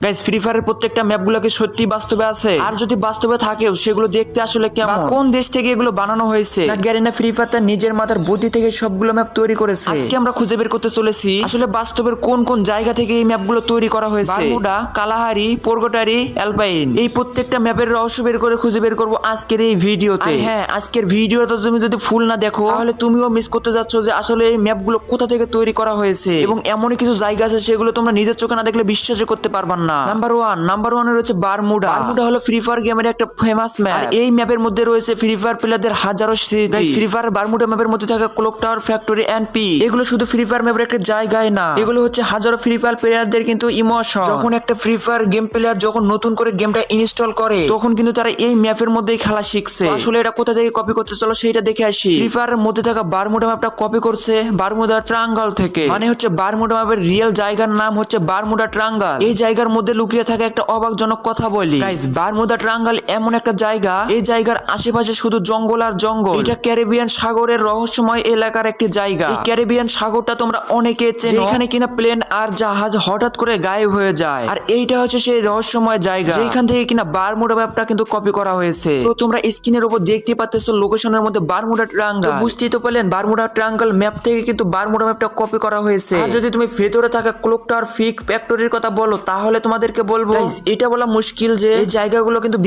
Guys free ফায়ারের প্রত্যেকটা ম্যাপগুলোকে সত্যি বাস্তবে আছে, আর যদি বাস্তবে থাকেও সেগুলো দেখতে আসলে কেমন, কোন দেশ থেকে এগুলো বানানো হয়েছে, গ্যারিনা ফ্রি ফায়ার তার নিজের মাথার বুদ্ধি থেকে সবগুলো ম্যাপ তৈরি করেছে। আজকে আমরা খুঁজে বের করতে চলেছি আসলে বাস্তবের কোন কোন জায়গা থেকে এই ম্যাপগুলো তৈরি করা হয়েছে। বারমুডা, কালাহারি, পোর্গোটারি, অ্যালপাইন, এই প্রত্যেকটা ম্যাপের রহস্য বের করে খুঁজে বের করব আজকের এই ভিডিওতে। হ্যাঁ, আজকের ভিডিওটা তুমি যদি ফুল না দেখো তাহলে তুমিও মিস করতে যাচ্ছ যে আসলে এই ম্যাপগুলো কোথা থেকে তৈরি করা হয়েছে, এবং এমনই কিছু জায়গা আছে সেগুলো তোমরা নিজের চোখে না দেখলে বিশ্বাসই করতে পারবা না। নাম্বার ওয়ানে রয়েছে বারমুডা। বারমুডা হলো ফ্রি ফায়ার গেমের একটা ফেমাস ম্যাপ। এই ম্যাপের মধ্যে রয়েছে ফ্রি ফায়ার প্লেয়ারদের হাজারো স্মৃতি। ফ্রি ফায়ার বারমুডা ম্যাপের মধ্যে থাকা clock tower, factory and P, এগুলো শুধু ফ্রি ফায়ার ম্যাপের একটা জায়গায় না, এগুলো হচ্ছে হাজারো ফ্রি ফায়ার প্লেয়ারদের কিন্তু ইমোশন। যখন একটা ফ্রি ফায়ার গেম প্লেয়ার যখন নতুন করে গেমটা ইনস্টল করে তখন কিন্তু তারা এই ম্যাপের মধ্যেই খেলা শিখছে। আসলে এটা কোথা থেকে কপি করছে চলো সেইটা দেখে আসি। ফ্রি ফায়ারের মধ্যে থাকা বারমুডা ম্যাপটা কপি করছে বারমুডা ট্রায়াঙ্গল থেকে, মানে হচ্ছে বারমুডা ম্যাপের রিয়েল জায়গার নাম হচ্ছে বারমুডা ট্রায়াঙ্গল। এই জায়গার মধ্যে লুকিয়ে থাকা একটা অবাকজনক কথা বলি গাইস, বারমুডা ট্রায়াঙ্গল এমন একটা জায়গা, এই জায়গার আশেপাশে শুধু জঙ্গল আর জঙ্গল। এটা ক্যারিবিয়ান সাগরের রহস্যময় এলাকার একটি জায়গা। এই ক্যারিবিয়ান সাগরটা তোমরা অনেকে চেনো, এখানে কিনা প্লেন আর জাহাজ হঠাৎ করে গায়েব হয়ে যায়, আর এইটা হচ্ছে সেই রহস্যময় জায়গা যেখান থেকে কিনা বারমুডা ম্যাপটা কিন্তু কপি করা হয়েছে। তো তোমরা স্ক্রিনের উপর দেখতে পাচ্ছো লোকেশনের মধ্যে বারমুডা ট্রায়াঙ্গল, বুঝতেই তো পারলেন বারমুডা ট্রায়াঙ্গল ম্যাপ থেকে কিন্তু বারমুডা ম্যাপটা কপি করা হয়েছে। আর যদি তুমি ভেতরে থাকা ক্লক টাওয়ার, ফিক ফ্যাক্টরির কথা বলো তাহলে তোমাদেরকে বলবো এটা বলা মুশকিল যে এই জায়গাগুলো কিন্তু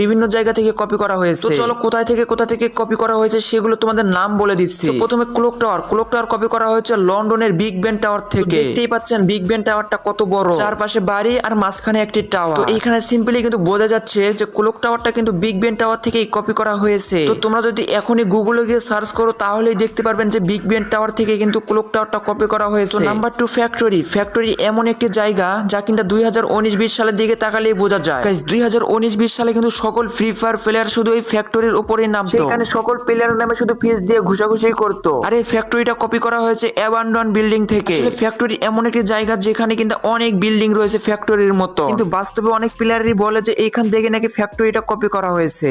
বিভিন্ন জায়গা থেকে কপি করা হয়েছে। তো চলো কোথা থেকে কপি করা হয়েছে সেগুলো তোমাদের নাম বলে দিচ্ছি। প্রথমে ক্লক টাওয়ার কপি করা হয়েছে লন্ডনের বিগ বেন টাওয়ার থেকে। দেখতেই পাচ্ছেন বিগ বেন টাওয়ারটা কত বড়, চারপাশে বাড়ি আর মাঝখানে একটি টাওয়ার। তো এখানে সিম্পলি কিন্তু বোঝা যাচ্ছে যে ক্লক টাওয়ারটা কিন্তু বিগ বেন টাওয়ার থেকেই কপি করা হয়েছে। তো তোমরা যদি এখনই গুগলে গিয়ে সার্চ করো তাহলেই দেখতে পারবেন যে বিগ বেন টাওয়ার থেকে কিন্তু ক্লক টাওয়ারটা কপি করা হয়েছে। নাম্বার 2 ফ্যাক্টরি এমন একটি জায়গা যা কিন্তু 2019-20 সালের দিকে তাকালেই বোঝা যায়। গাইস 2019-20 সালে কিন্তু সকল ফ্রি ফায়ার প্লেয়ার শুধু এই ফ্যাক্টরির উপরেই নামতো, সেখানে সকল প্লেয়ারের নামে শুধু ফেস দিয়ে ঘুষাঘুষি করতো। আর এই ফ্যাক্টরিটা কপি করা হয়েছে অ্যাবান্ডন বিল্ডিং থেকে। আসলে ফ্যাক্টরি এমন একটি জায়গা যেখানে কিন্তু অনেক বিল্ডিং রয়েছে ফ্যাক্টরির মতো, কিন্তু বাস্তবে অনেক প্লেয়ারই বলে যে এইখান থেকে নাকি ফ্যাক্টরিটা কপি করা হয়েছে।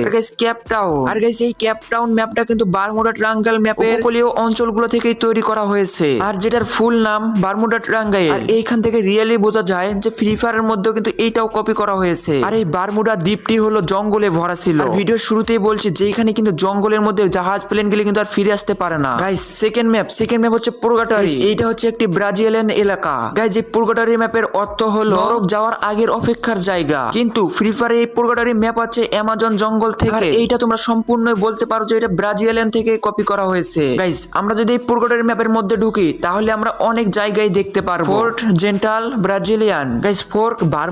আর গাইস এই ক্যাপ টাউন ম্যাপটা কিন্তু বারমুডা ট্রায়াঙ্গল ম্যাপের উপকূলীয় অঞ্চলগুলো থেকেই তৈরি করা হয়েছে, আর যেটার ফুল নাম বারমুডা ট্রায়াঙ্গল। আর এইখান থেকে রিয়েলি বোঝা যায় যে ফ্রি ফায়ারের মধ্যেও কিন্তু এইটাও কপি করা হয়েছে। আর এই বারমুডা দ্বীপটি হলো জঙ্গলে ভরা ছিল। ভিডিও শুরুতেই বলছি যে এখানে কিন্তু জঙ্গলের মধ্যে জাহাজ প্লেন গেলে কিন্তু আর ফিরে আসতে পারে না। গাইস সেকেন্ড ম্যাপ হচ্ছে পোর্গোটারি। এইটা হচ্ছে একটি ব্রাজিলিয়ান এলাকা। গাইস এই পোর্গোটারি ম্যাপের অর্থ হলো নরক যাওয়ার আগের অপেক্ষার জায়গা, কিন্তু ফ্রি ফায়ারে এই পোর্গোটারি ম্যাপ আছে অ্যামাজন জঙ্গল থেকে। এইটা তোমরা সম্পূর্ণই বলতে পারো যে এটা ব্রাজিলিয়ান থেকে কপি করা হয়েছে। গাইস আমরা যদি এই পোর্গোটারি ম্যাপের মধ্যে ঢুকি তাহলে আমরা অনেক জায়গায় দেখতে পারবো ফোর্ট জেন্টাল ব্রাজিলিয়ান। গাইস